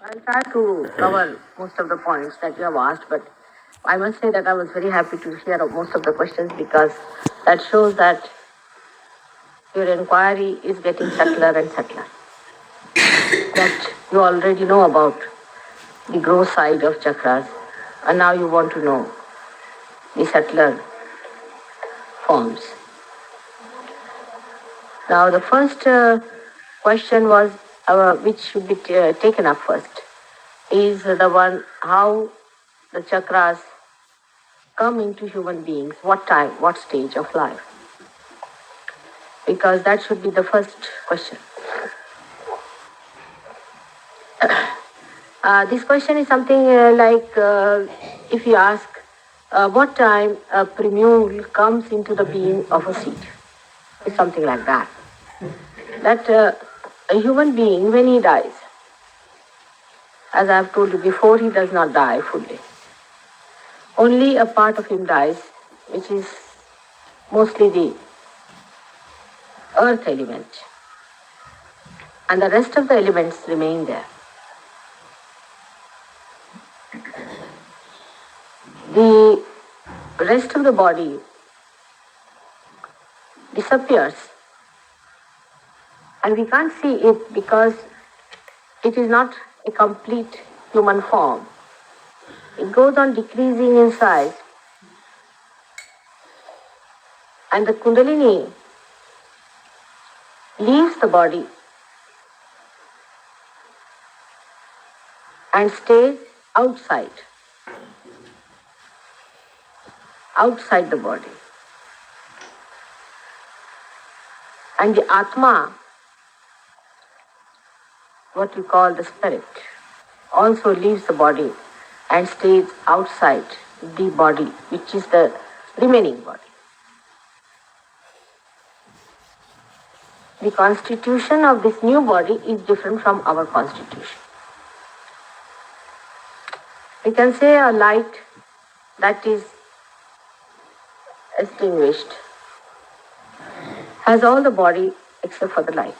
I'll try to cover most of the points that you have asked, but I must say that I was very happy to hear most of the questions because that shows that your inquiry is getting subtler and subtler. That you already know about the growth side of chakras, and now you want to know the subtler forms. Now, the first question was which should be taken up first is the one how the chakras come into human beings, what time, what stage of life, because that should be the first question. This question is something like if you ask what time a primule comes into the being of a seed, it's something like that. That a human being, when he dies, as I have told you before, he does not die fully. Only a part of him dies, which is mostly the earth element, and the rest of the elements remain there. The rest of the body disappears, and we can't see it because it is not a complete human form. It goes on decreasing in size, and the Kundalini leaves the body and stays outside the body. And the Atma, what we call the spirit, also leaves the body and stays outside the body, which is the remaining body. The constitution of this new body is different from our constitution. We can say a light that is extinguished has all the body except for the light.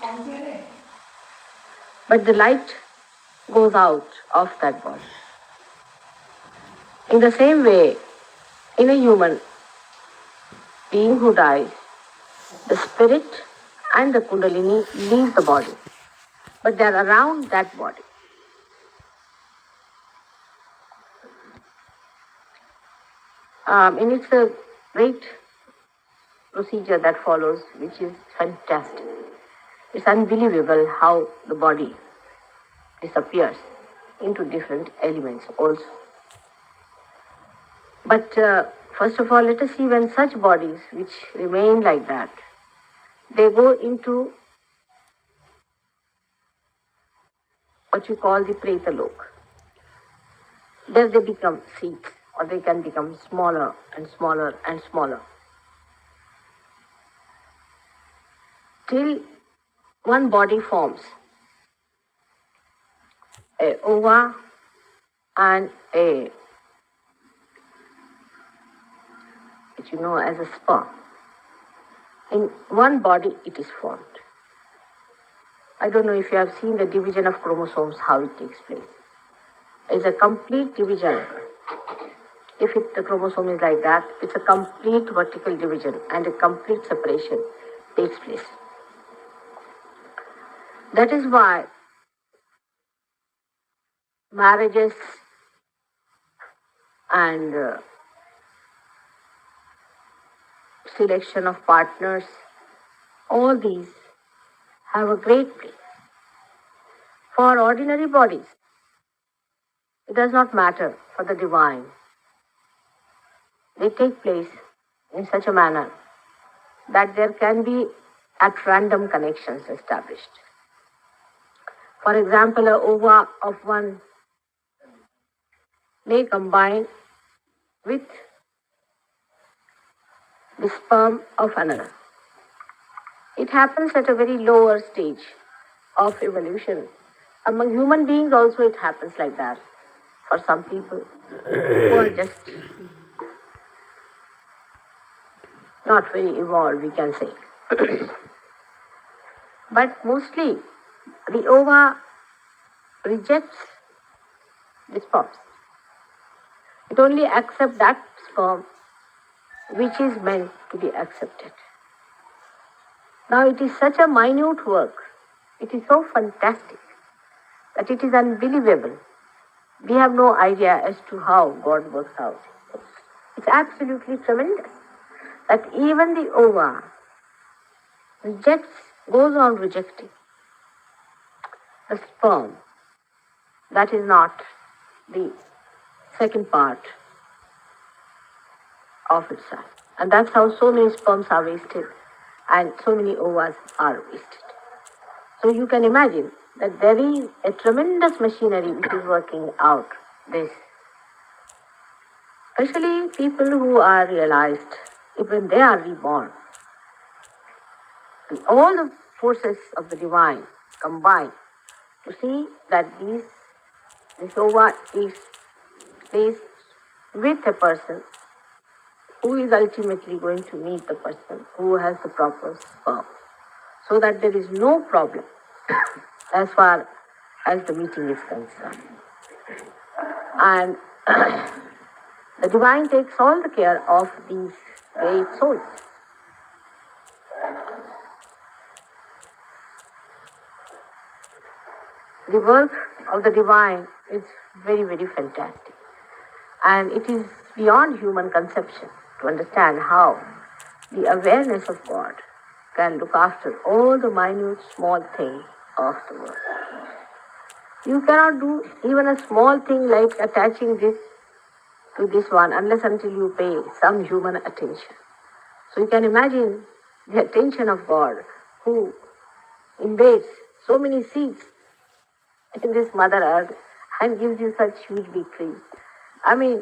But the light goes out of that body. In the same way, in a human being who dies, the spirit and the Kundalini leave the body, but they are around that body. And it's a great procedure that follows, which is fantastic. It's unbelievable how the body disappears into different elements also. But first of all, let us see when such bodies which remain like that, they go into what you call the Preta Lok. There they become seeds, or they can become smaller and smaller and smaller, till one body forms, a ova and a, which you know as a sperm. In one body it is formed. I don't know if you have seen the division of chromosomes, how it takes place. It's a complete division. If the chromosome is like that, it's a complete vertical division and a complete separation takes place. That is why marriages and selection of partners, all these have a great place. For ordinary bodies, it does not matter. For the divine, they take place in such a manner that there can be at random connections established. For example, a ova of one may combine with the sperm of another. It happens at a very lower stage of evolution. Among human beings also it happens like that. For some people who are just not very evolved, we can say. But mostly the ova rejects the sperms. It only accepts that sperm which is meant to be accepted. Now it is such a minute work, it is so fantastic that it is unbelievable. We have no idea as to how God works out. It's absolutely tremendous that even the ova goes on rejecting the sperm that is not the second part of itself. And that's how so many sperms are wasted and so many ovas are wasted. So you can imagine that there is a tremendous machinery which is working out this. Especially people who are realized, even they are reborn. All the forces of the divine combine to see that this ova is placed with a person who is ultimately going to meet the person who has the proper sperm, so that there is no problem as far as the meeting is concerned. And the divine takes all the care of these great souls. The work of the divine is very, very fantastic. And it is beyond human conception to understand how the awareness of God can look after all the minute small things of the world. You cannot do even a small thing like attaching this to this one unless until you pay some human attention. So you can imagine the attention of God who invades so many seeds in this Mother Earth and gives you such huge victories. I mean,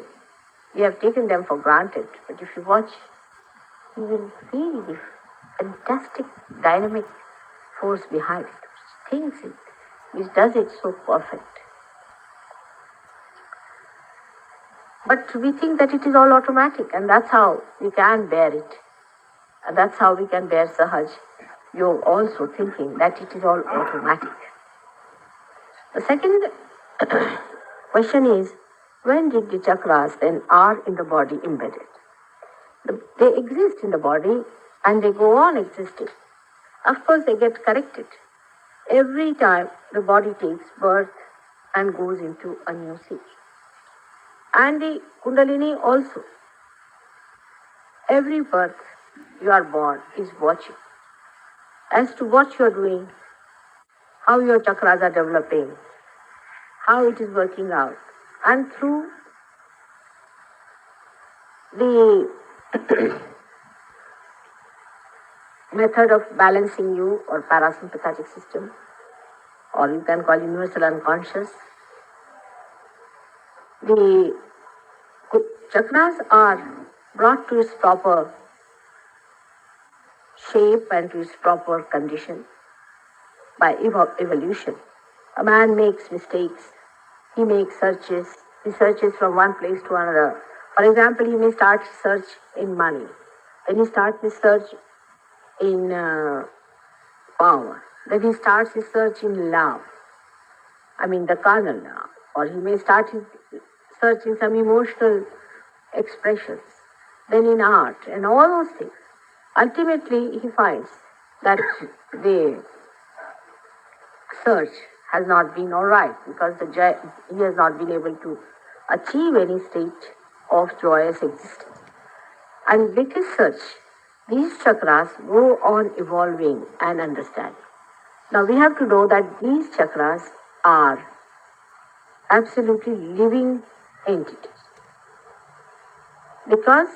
we have taken them for granted, but if you watch, you will feel the fantastic dynamic force behind it, which thinks it, which does it so perfect. But we think that it is all automatic, and that's how we can bear it. And that's how we can bear Sahaj Yoga, also thinking that it is all automatic. The second question is, when did the chakras then are in the body embedded? They exist in the body and they go on existing. Of course, they get corrected every time the body takes birth and goes into a new seed. And the Kundalini also. Every birth you are born is watching as to what you are doing, how your chakras are developing, how it is working out. And through the method of balancing you or parasympathetic system, or you can call universal unconscious, the chakras are brought to its proper shape and to its proper condition by evolution. A man makes mistakes, he makes searches, he searches from one place to another. For example, he may start his search in money, then he starts his search in power, then he starts his search in love, the carnal love, or he may start his search in some emotional expressions, then in art, and all those things. Ultimately, he finds that the search has not been all right because he has not been able to achieve any state of joyous existence. And with his search, these chakras go on evolving and understanding. Now we have to know that these chakras are absolutely living entities. Because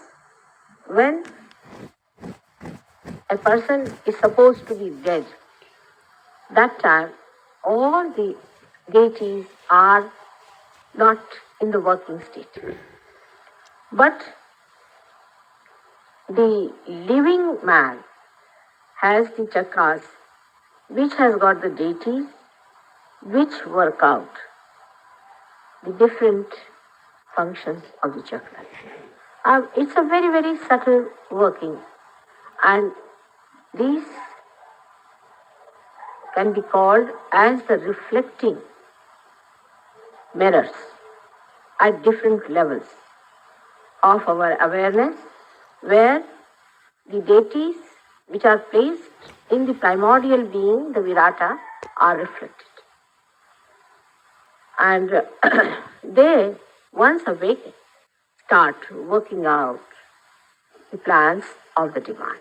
when a person is supposed to be dead, that time all the deities are not in the working state. But the living man has the chakras which has got the deities which work out the different functions of the chakras. It's a very, very subtle working, and these can be called as the reflecting mirrors at different levels of our awareness, where the deities which are placed in the primordial being, the Virata, are reflected. And they, once awakened, start working out the plans of the divine.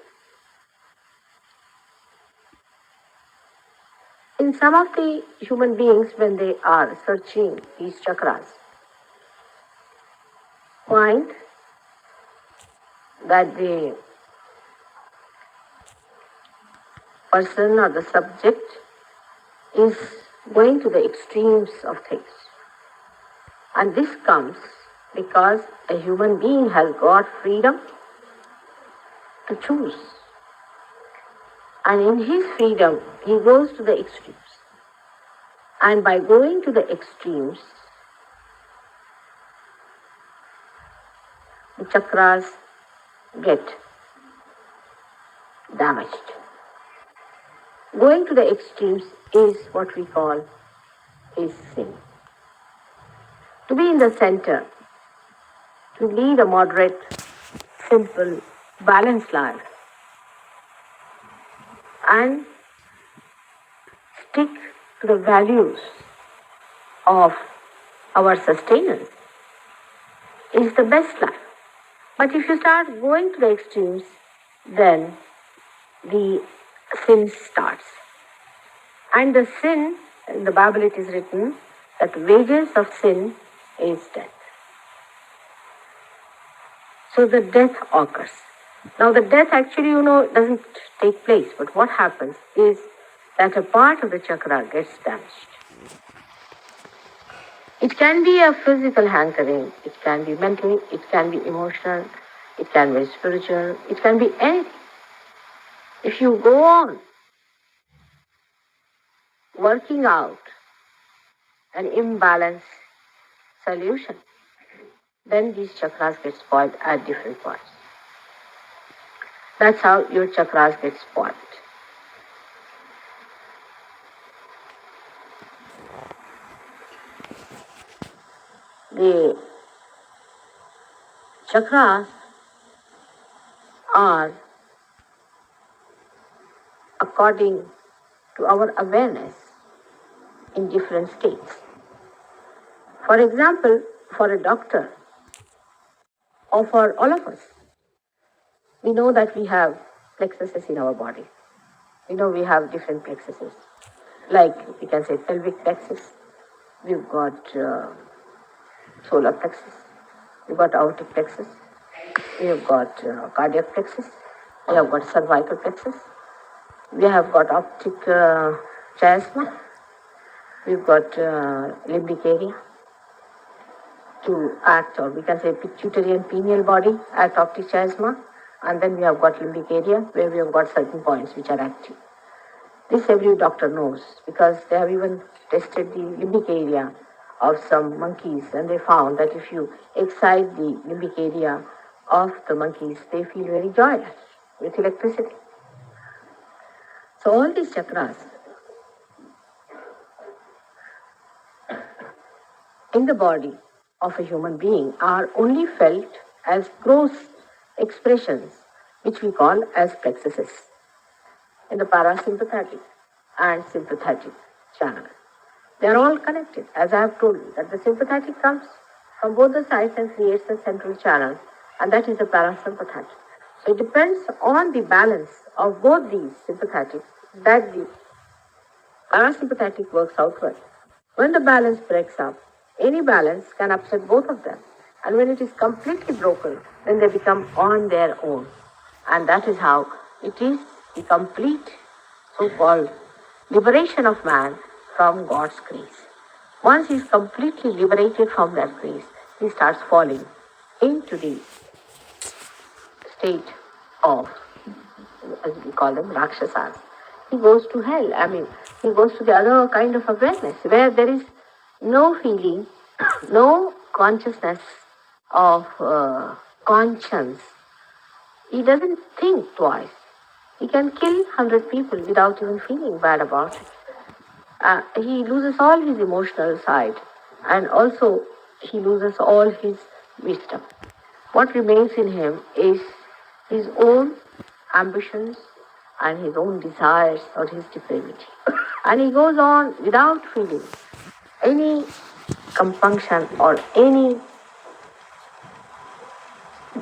In some of the human beings, when they are searching these chakras, find that the person or the subject is going to the extremes of things. And this comes because a human being has got freedom to choose. And in his freedom, he goes to the extremes. And by going to the extremes, the chakras get damaged. Going to the extremes is what we call is sin. To be in the center, to lead a moderate, simple, balanced life, and stick to the values of our sustenance is the best life. But if you start going to the extremes, then the sin starts. And the sin, in the Bible it is written that the wages of sin is death. So the death occurs. Now the death actually, doesn't take place, but what happens is that a part of the chakra gets damaged. It can be a physical hankering, it can be mental, it can be emotional, it can be spiritual, it can be anything. If you go on working out an imbalanced solution, then these chakras get spoiled at different points. That's how your chakras get spoiled. The chakras are according to our awareness in different states. For example, for a doctor or for all of us, we know that we have plexuses in our body. We know we have different plexuses. Like we can say pelvic plexus, we've got solar plexus, we've got aortic plexus, we have got cardiac plexus, we have got cervical plexus, we have got optic chiasma, we've got limbic area to act, or we can say pituitary and pineal body act optic chiasma, and then we have got limbic area where we have got certain points which are active. This every doctor knows because they have even tested the limbic area of some monkeys, and they found that if you excite the limbic area of the monkeys, they feel very joyous with electricity. So all these chakras in the body of a human being are only felt as gross expressions, which we call as plexuses, in the parasympathetic and sympathetic channel. They are all connected, as I have told you, that the sympathetic comes from both the sides and creates a central channel, and that is the parasympathetic. So it depends on the balance of both these sympathetic that the parasympathetic works outward. When the balance breaks up, any balance can upset both of them. And when it is completely broken, then they become on their own. And that is how it is the complete so-called liberation of man from God's grace. Once he is completely liberated from that grace, he starts falling into the state of, as we call them, Rakshasas. He goes to hell. He goes to the other kind of awareness where there is no feeling, no consciousness of conscience. He doesn't think twice. He can kill 100 people without even feeling bad about it. He loses all his emotional side, and also he loses all his wisdom. What remains in him is his own ambitions and his own desires or his depravity. And he goes on without feeling any compunction or any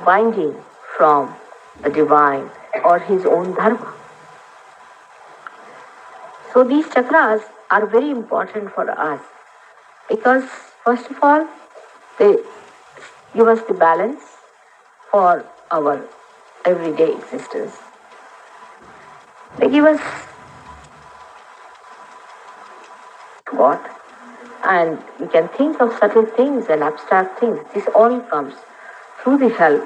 binding from the divine or his own dharma. So these chakras are very important for us because first of all, they give us the balance for our everyday existence. They give us God, and we can think of subtle things and abstract things. This all comes through the help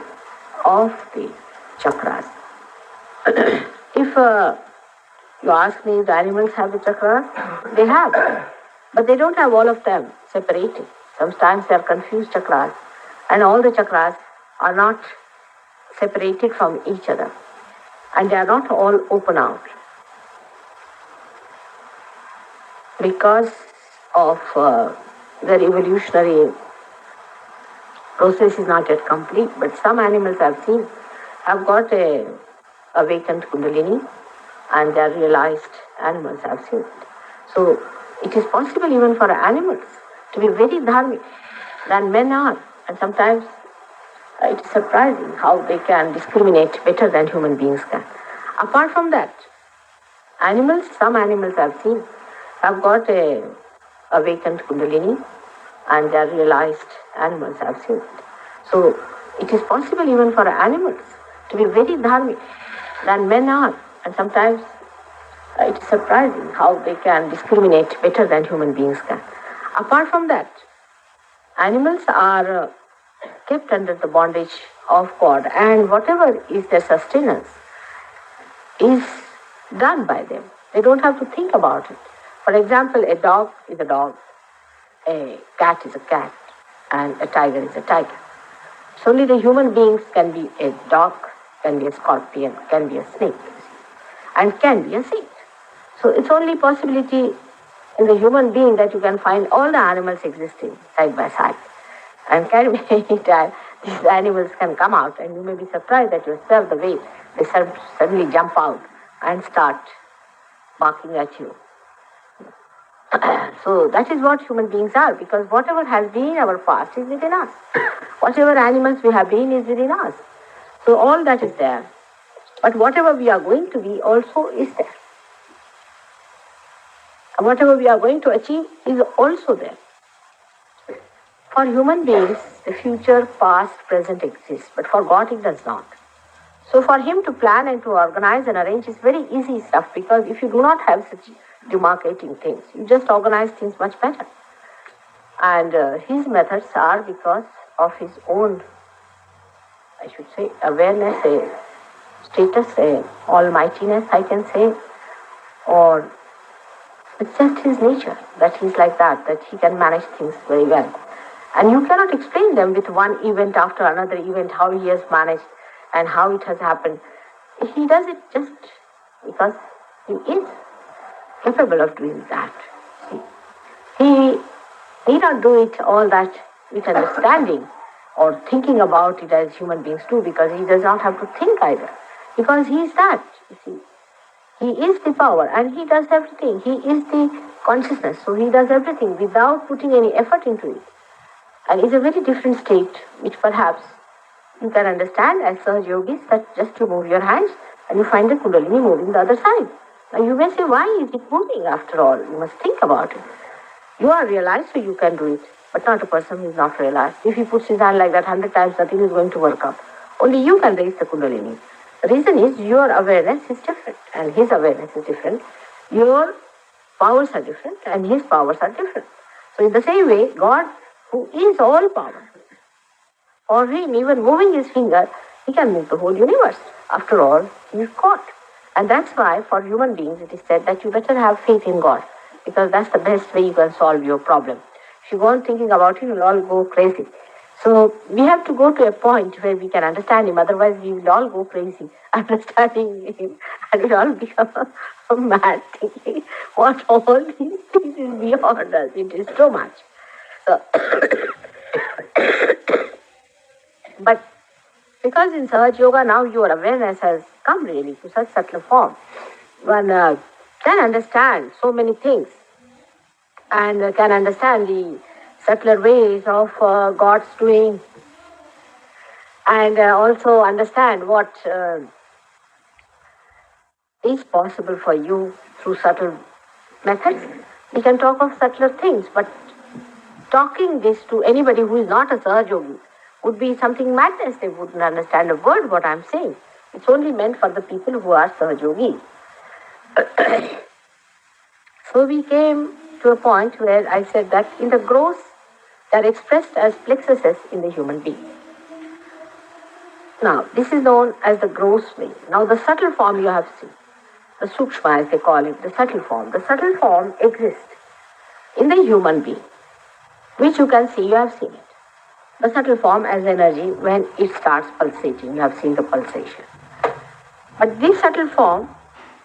of the chakras. If you ask me if the animals have the chakras, they have, but they don't have all of them separated. Sometimes they are confused chakras, and all the chakras are not separated from each other, and they are not all open out because of their evolutionary process is not yet complete. But some animals I've seen have got a awakened kundalini, and they are realized animals I've seen it. So it is possible even for animals to be very dharmic than men are, and sometimes it is surprising how they can discriminate better than human beings can. Apart from that, some animals I've seen have got a awakened kundalini, and they are realized animals I've seen it. So it is possible even for animals to be very dharmic than men are, and sometimes it is surprising how they can discriminate better than human beings can. Apart from that, animals are kept under the bondage of God, and whatever is their sustenance is done by them. They don't have to think about it. For example, a dog is a dog, a cat is a cat, and a tiger is a tiger. So only the human beings can be a dog, can be a scorpion, can be a snake, and can be a saint. So it's only possibility in the human being that you can find all the animals existing side by side. And can be any time these animals can come out, and you may be surprised at yourself the way they suddenly jump out and start barking at you. So that is what human beings are, because whatever has been in our past is within us. Whatever animals we have been is within us. So all that is there. But whatever we are going to be also is there. And whatever we are going to achieve is also there. For human beings, the future, past, present exists, but for God it does not. So for him to plan and to organize and arrange is very easy stuff, because if you do not have such demarcating things, you just organize things much better. And his methods are because of his own, I should say, awareness, a status, a almightiness, I can say, or it's just his nature that he's like that he can manage things very well. And you cannot explain them with one event after another event, how he has managed and how it has happened. He does it just because he is capable of doing that. See, he need not do it all that with understanding or thinking about it as human beings do, because he does not have to think either. Because he is that, you see. He is the power and he does everything. He is the consciousness, so he does everything without putting any effort into it. And it's a very different state, which perhaps you can understand as Sahaj Yogis, that just you move your hands and you find the Kundalini moving the other side. Now you may say, why is it moving after all? You must think about it. You are realized, so you can do it, but not a person who is not realized. If he puts his hand like that 100 times, nothing is going to work out. Only you can raise the Kundalini. The reason is your awareness is different and his awareness is different. Your powers are different and his powers are different. So in the same way, God, who is all power, for him, even moving his finger, he can move the whole universe. After all, he is God. And that's why for human beings it is said that you better have faith in God, because that's the best way you can solve your problem. If you go on thinking about it, you'll all go crazy. So we have to go to a point where we can understand him, otherwise we will all go crazy understanding him, and we'll all become mad thinking what all these things is beyond us. It is too much. So But because in Sahaj Yoga now your awareness has come really to such subtle form, one can understand so many things and can understand the subtler ways of God's doing and also understand what is possible for you through subtle methods. We can talk of subtler things, but talking this to anybody who is not a Sahajogi would be something madness. They wouldn't understand a word what I'm saying. It's only meant for the people who are Sahajogi. So we came to a point where I said that in the gross, they are expressed as plexuses in the human being. Now, this is known as the gross way. Now, the subtle form you have seen, the sukshma as they call it, the subtle form. The subtle form exists in the human being, which you can see, you have seen it. The subtle form as energy when it starts pulsating, you have seen the pulsation. But this subtle form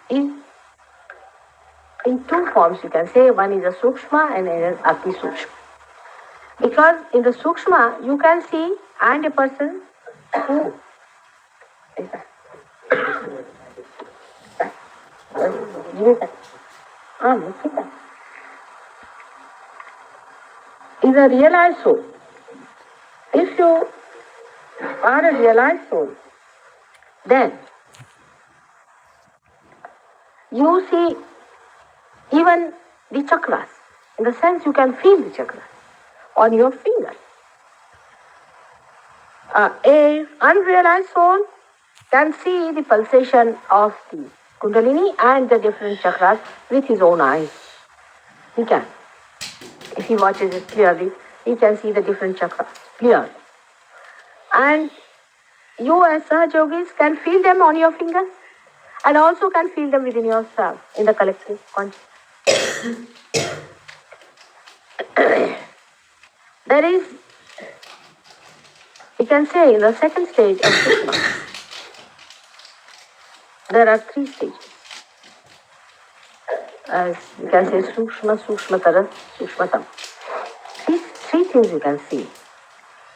is in two forms, you can say. One is a sukshma and another is ati sukshma. Because in the sukshma, you can see and a person who is a realized soul. If you are a realized soul, then you see even the chakras. In the sense you can feel the chakras on your fingers. A unrealized soul can see the pulsation of the kundalini and the different chakras with his own eyes. He can. If he watches it clearly, he can see the different chakras clearly. And you as Sahajogis can feel them on your fingers and also can feel them within yourself in the collective consciousness. There is, you can say, in the second stage of Sukshma, there are three stages. As you can say, Sukshma, Sukshmatara, Sukshmatam. These three things you can see.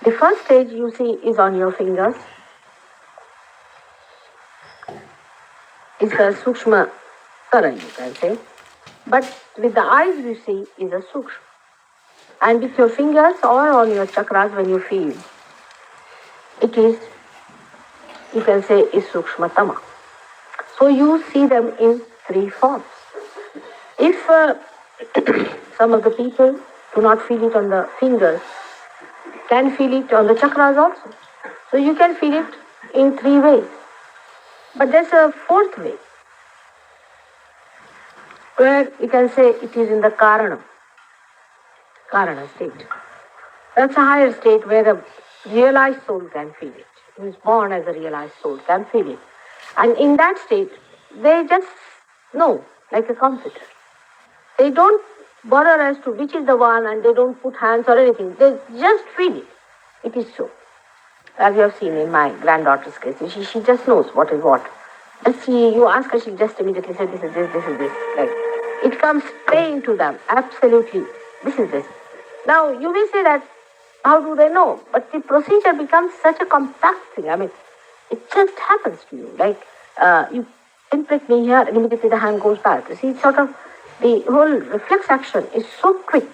The first stage you see is on your fingers. It's a Sukshma Tara, you can say. But with the eyes you see is a Sukshma. And with your fingers or on your chakras when you feel, it is, you can say, is Sukshmatama. So you see them in three forms. If some of the people do not feel it on the fingers, can feel it on the chakras also. So you can feel it in three ways. But there's a fourth way, where you can say it is in the Karana state. That's a higher state where a realized soul can feel it. Who is born as a realized soul can feel it. And in that state, they just know, like a computer. They don't bother as to which is the one and they don't put hands or anything. They just feel it. It is so. As you have seen in my granddaughter's case, she just knows what is what. And you ask her, she just immediately says, this is this, this is this. Like, it comes plain to them, absolutely. This is this. Now, you may say that, how do they know? But the procedure becomes such a compact thing. I mean, it just happens to you. Like, you pinprick me here and immediately the hand goes back. You see, it's sort of, the whole reflex action is so quick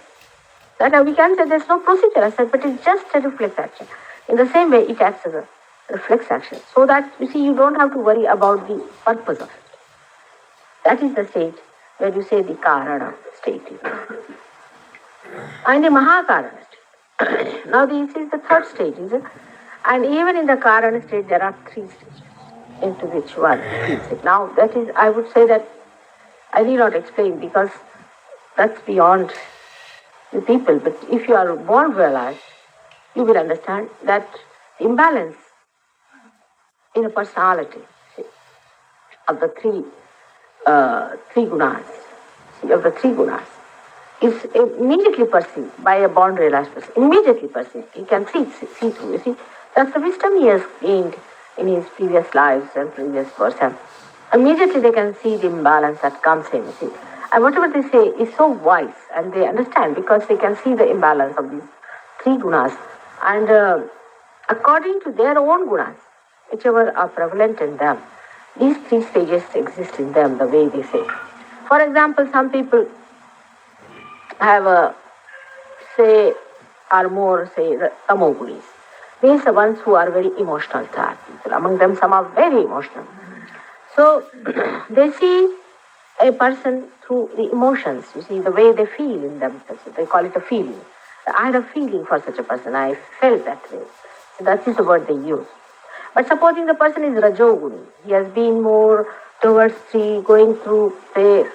that we can say there's no procedure as such, but it's just a reflex action. In the same way, it acts as a reflex action. So that, you see, you don't have to worry about the purpose of it. That is the state where you say the Karana state. And the Mahakarana state. Now this is the third stage, is it? And even in the Karana state, there are three stages into which one feels it. Now that is, I would say that I need not explain because that's beyond the people. But if you are born realized, you will understand that imbalance in a personality of the three gunas, is immediately perceived by a born realized person. Immediately perceived. He can see through. You see, that's the wisdom he has gained in his previous lives and previous births. And immediately they can see the imbalance that comes in. You see. And whatever they say is so wise, and they understand because they can see the imbalance of these three gunas And according to their own gunas, whichever are prevalent in them, these three stages exist in them, the way they say. For example, some people have say, are more, say, the tamogunis. These are the ones who are very emotional type people. Among them, some are very emotional. So they see a person through the emotions, you see, the way they feel in themselves. They call it a feeling. I had a feeling for such a person. I felt that way. So that is the word they use. But supposing the person is Rajoguni, he has been more towards going through, say,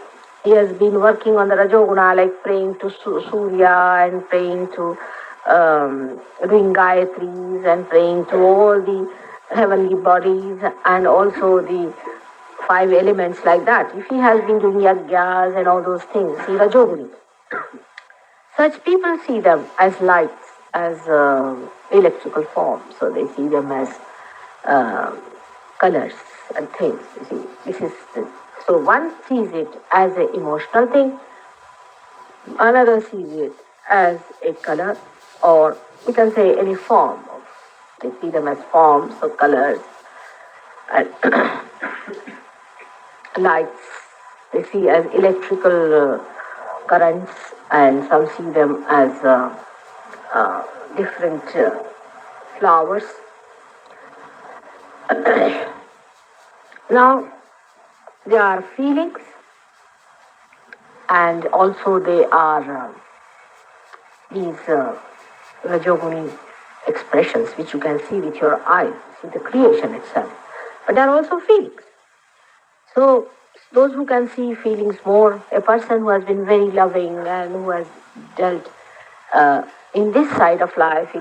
he has been working on the Rajoguna, like praying to Surya and praying to doing Gayatris and praying to all the heavenly bodies and also the five elements like that. If he has been doing yajnas and all those things, he Rajoguni. Such people see them as lights, as electrical forms. So they see them as uh, colors and things. You see, so one sees it as an emotional thing, another sees it as a color, or we can say any form. They see them as forms or colors and lights. They see as electrical currents, and some see them as different flowers. Now, there are feelings, and also they are these Rajoguni expressions which you can see with your eyes, see the creation itself. But there are also feelings. So, those who can see feelings more, a person who has been very loving and who has dealt in this side of life,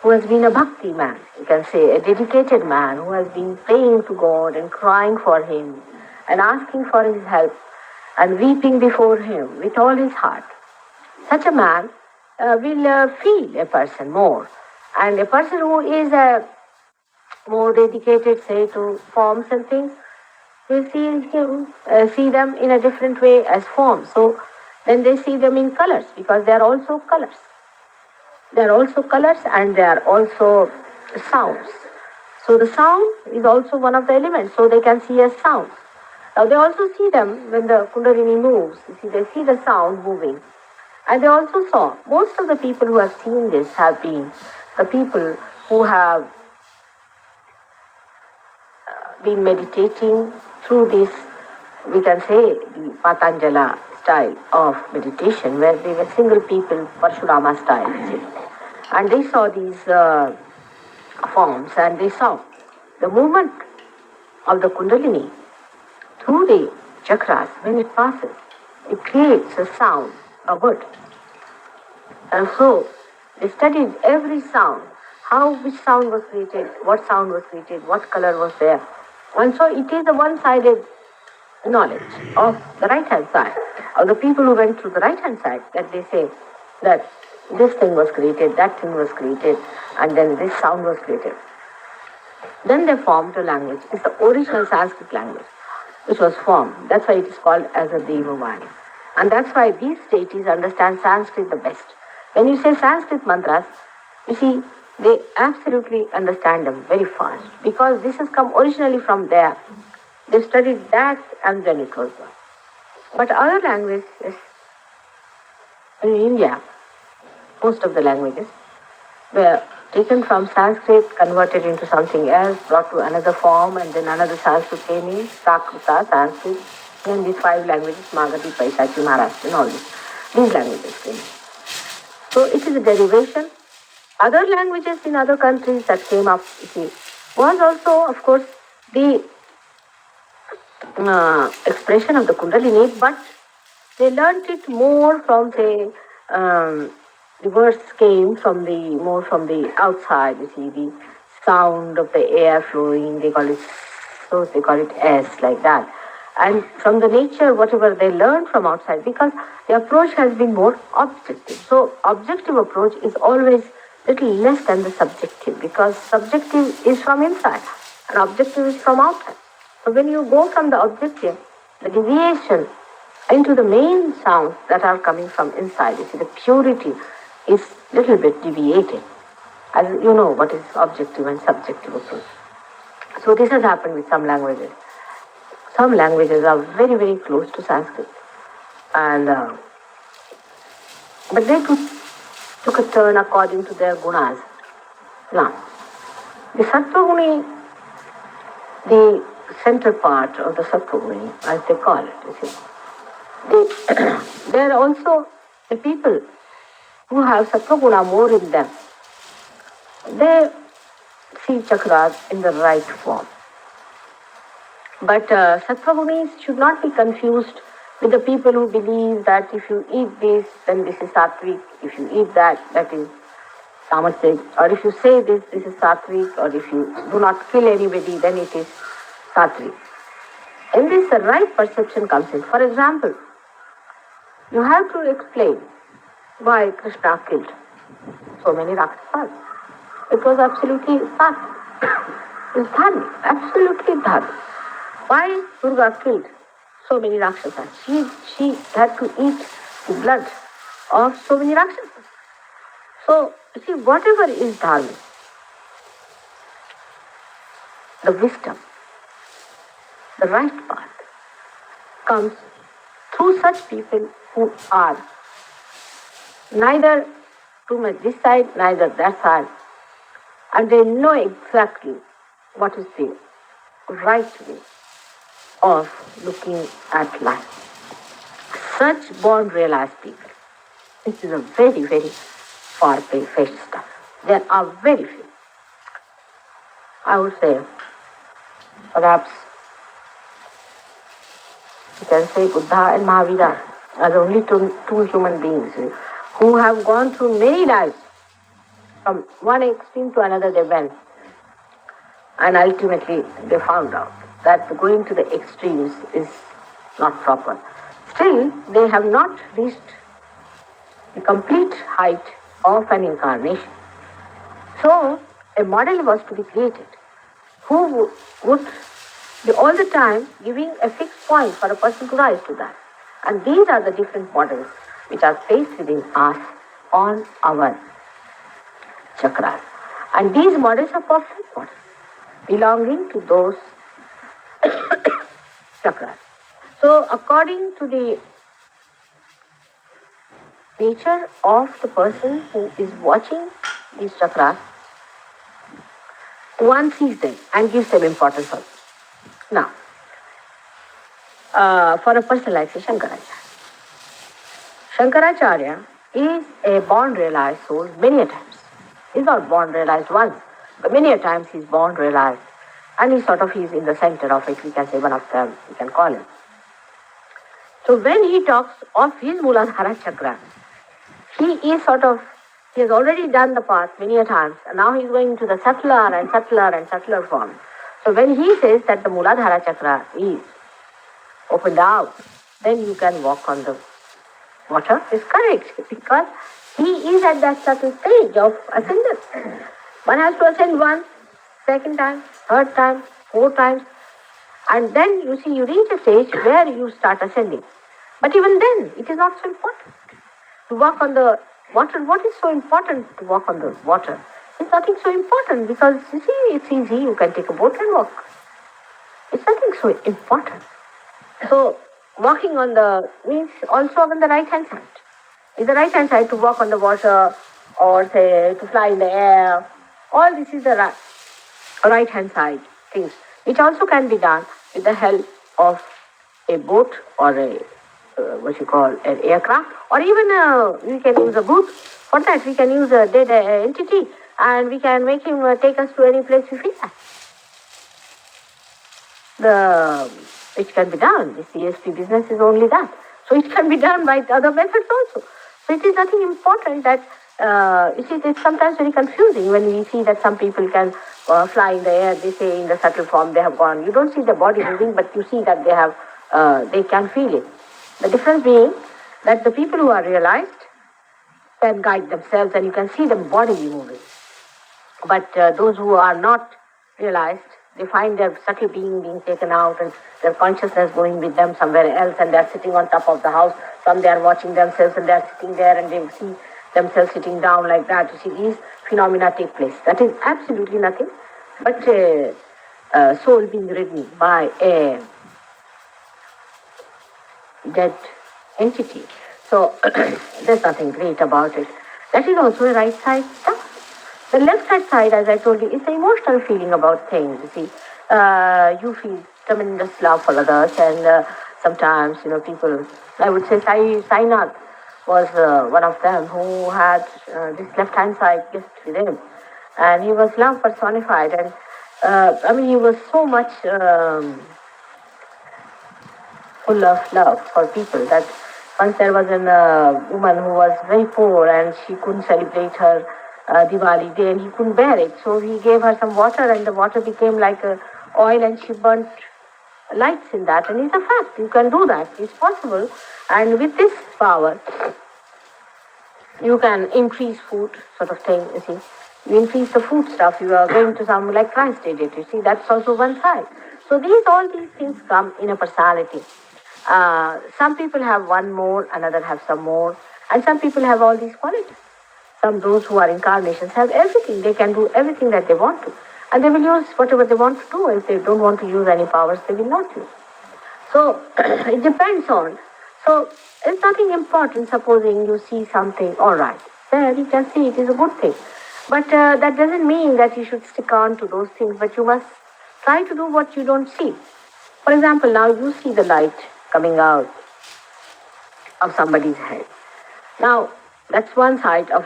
who has been a bhakti man, you can say, a dedicated man who has been praying to God and crying for Him and asking for His help and weeping before Him with all his heart. Such a man will feel a person more. And a person who is more dedicated, say, to forms and things, will see them in a different way as forms. So then they see them in colors, because they are also colors. They are also colors and they are also sounds. So the sound is also one of the elements, so they can see as sounds. Now they also see them when the Kundalini moves. You see, they see the sound moving. And they also saw, most of the people who have seen this have been the people who have been meditating through this, we can say, the Patanjala style of meditation, where they were single people, Parshurama style. You see. And they saw these forms, and they saw the movement of the Kundalini through the chakras. When it passes, it creates a sound, a word. And so they studied every sound, which sound was created, what sound was created, what color was there. And so it is a one-sided knowledge of the right-hand side, of the people who went through the right-hand side, that they say that this thing was created, that thing was created, and then this sound was created. Then they formed a language. It's the original Sanskrit language, which was formed. That's why it is called as a Devavani. And that's why these deities understand Sanskrit the best. When you say Sanskrit mantras, you see, they absolutely understand them very fast, because this has come originally from there. They studied that and then it was done. But other languages, in India, most of the languages were taken from Sanskrit, converted into something else, brought to another form, and then another Sanskrit came in, Prakruta, Sanskrit, and these five languages, Magadhi, Paisachi, Maharashtra, and all these languages came in. So it is a derivation. Other languages in other countries that came up, you see, was also, of course, the expression of the Kundalini, but they learnt it more from, say, the words came from the outside. You see, the sound of the air flowing. They call it so. They call it S, like that. And from the nature, whatever they learned from outside, because the approach has been more objective. So objective approach is always little less than the subjective, because subjective is from inside and objective is from outside. So when you go from the objective, the deviation into the main sounds that are coming from inside, you see, the purity is little bit deviated. As you know what is objective and subjective approach. So this has happened with some languages. Some languages are very, very close to Sanskrit. And but they took a turn according to their gunas. Now, the Sattva-guni, the center part of the Sattva-guni, as they call it, you see, they are also the people who have Sattva-guna more in them. They see chakras in the right form. But Sattva-gunis should not be confused with the people who believe that if you eat this, then this is sattvic. If you eat that, that is tamasic. Or if you say this, this is sattvic. Or if you do not kill anybody, then it is sattvic. In this, the right perception comes in. For example, you have to explain why Krishna killed so many Rakshasas. It was absolutely sattvic. It was dharmic, absolutely dharmic. Why Durga killed so many Rakshasas? She had to eat the blood of so many Rakshasas. So, you see, whatever is dharma, the wisdom, the right path, comes through such people who are neither too much this side, neither that side, and they know exactly what is the right way of looking at life. Such born realized people. This is a very, very far-fetched stuff. There are very few. I would say, perhaps, you can say Buddha and Mahavira are the only two human beings who have gone through many lives. From one extreme to another they went. And ultimately they found out that going to the extremes is not proper. Still, they have not reached the complete height of an incarnation. So, a model was to be created who would be all the time giving a fixed point for a person to rise to that. And these are the different models which are placed within us on our chakras. And these models are perfect models belonging to those chakras. So, according to the nature of the person who is watching these chakras, one sees them and gives them importance also. Now, for a person like say Shankaracharya. Shankaracharya is a born realized soul many a times. He's not born realized once, but many a times he's born realized. And he's in the center of it, we can say one of them, we can call him. So when he talks of his Muladhara chakra, he has already done the path many a times, and now he's going to the subtler and subtler and subtler form. So when he says that the Muladhara chakra is opened out, then you can walk on the water. Is correct, because he is at that certain stage of ascendance. One has to ascend once, second time, third time, fourth times, and then you reach a stage where you start ascending. But even then, it is not so important to walk on the water. What is so important to walk on the water? It's nothing so important, because it's easy, you can take a boat and walk. It's nothing so important. So, walking on the means also on the right hand side. Is the right hand side to walk on the water or say to fly in the air. All this is the right hand side things, which also can be done with the help of a boat or an aircraft, or even we can use a boot. For that we can use a dead entity and we can make him take us to any place we feel like. Which can be done. The CSP business is only that. So it can be done by other methods also. So it is nothing important that, it's sometimes very confusing when we see that some people can fly in the air. They say in the subtle form they have gone. You don't see the body moving, but you see that they can feel it. The difference being that the people who are realized can guide themselves and you can see the body moving. But those who are not realized, they find their subtle being taken out and their consciousness going with them somewhere else, and they're sitting on top of the house. Some they are watching themselves and they're sitting there and they see themselves sitting down like that. You see, these phenomena take place. That is absolutely nothing but soul being ridden by a dead entity. So there's nothing great about it. That is also a right side stuff. The left hand side, as I told you, is the emotional feeling about things. You see, you feel tremendous love for others, and sometimes, people. I would say Sainath was one of them who had this left hand side gift with him, and he was love personified. And I mean, he was so much. Full of love for people. That once there was a woman who was very poor and she couldn't celebrate her Diwali day and he couldn't bear it. So he gave her some water and the water became like oil and she burnt lights in that. And it's a fact. You can do that. It's possible. And with this power, you can increase food sort of thing, you see. You increase the food stuff, you are going to some like Christ did it, you see, that's also one side. So all these things come in a personality. Some people have one more, another have some more, and some people have all these qualities. Those who are incarnations have everything. They can do everything that they want to. And they will use whatever they want to do. If they don't want to use any powers, they will not use. So it depends on. So it's nothing important. Supposing you see something, all right, there you can see it is a good thing. But that doesn't mean that you should stick on to those things. But you must try to do what you don't see. For example, now you see the light coming out of somebody's head. Now that's one side of